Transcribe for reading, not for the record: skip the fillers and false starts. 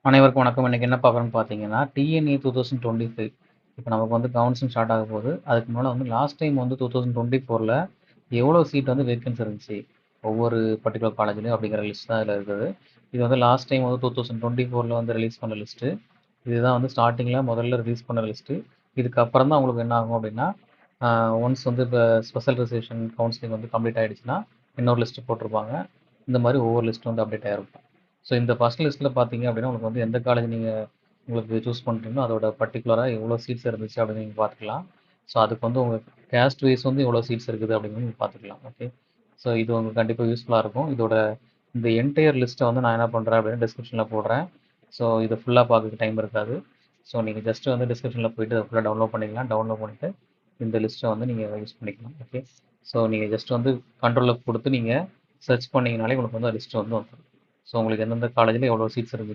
அனைவருக்கும் வணக்கம். இன்னைக்கு என்ன பார்க்குறோம்னு பார்த்தீங்கன்னா, டிஎன்இ 2025 இப்போ நமக்கு வந்து கவுன்சிலிங் ஸ்டார்ட் ஆக போகுது. அதுக்கு முன்னால வந்து லாஸ்ட் டைம் வந்து 2024ல எவ்வளோ சீட் வந்து வேக்கன்சி இருந்துச்சு, ஒவ்வொரு பர்ட்டிகுலர் காலேஜ்லயும் அப்படிங்கிற லிஸ்ட் தான் இதில இருக்குது. இது வந்து லாஸ்ட் டைம் வந்து 2024ல வந்து ரிலீஸ் பண்ண லிஸ்ட்டு. இதுதான் வந்து ஸ்டார்ட்டிங்கில முதல்ல ரிலீஸ் பண்ண லிஸ்ட்டு. இதுக்கப்புறம் தான் உங்களுக்கு என்ன ஆகும் அப்படின்னா, ஒன்ஸ் வந்து இப்போ ஸ்பெஷல் ரிசர்வேஷன் கவுன்சிலிங் வந்து கம்ப்ளீட் ஆயிடுச்சுன்னா, இன்னொரு லிஸ்ட் போட்டிருப்பாங்க. இந்த மாரி ஒவ்வொரு லிஸ்ட் வந்து அப்டேட் ஆயிருக்கும். ஸோ இந்த ஃபர்ஸ்ட் லிஸ்ட்ல பார்த்தீங்க அப்படின்னா, உங்களுக்கு வந்து எந்த காலேஜ் நீங்க உங்களுக்கு சூஸ் பண்றீங்களோ, அதோட பர்ட்டிகுலரா எவ்வளோ சீட்ஸ் இருந்துச்சு அப்படின்னு நீங்க பார்த்துக்கலாம். ஸோ அதுக்கு வந்து உங்க கேஸ்ட் வைஸ் வந்து எவ்வளோ சீட்ஸ் இருக்குது அப்படிங்கிறத நீங்க பார்த்துக்கலாம். ஓகே. ஸோ இது உங்களுக்கு கண்டிப்பா யூஸ்ஃபுல்லா இருக்கும். இதோட இந்த என்டையர் லிஸ்ட்ட வந்து நான் என்ன பண்றேன் அப்படின்னா டிஸ்கிரிப்ஷன்ல போடுறேன். ஸோ இத ஃபுல்லா பார்க்கறதுக்கு டைம் இருக்காது. ஸோ நீங்க ஜஸ்ட் வந்து டிஸ்கிரிப்ஷன்ல போயிட்டு அத ஃபுல்லா டவுன்லோட் பண்ணிக்கலாம். டவுன்லோட் பண்ணிட்டு இந்த லிஸ்ட்ட வந்து நீங்க யூஸ் பண்ணிக்கலாம். ஓகே. ஸோ நீங்க ஜஸ்ட் வந்து கண்ட்ரோல் எஃப் குடுத்து நீங்க சர்ச் பண்ணீங்கனாலே உங்களுக்கு வந்து லிஸ்ட் வந்து வந்துரும். ஸோ உங்களுக்கு எந்தெந்த காலேஜ்ல எவ்வளோ சீட்ஸ் இருக்கு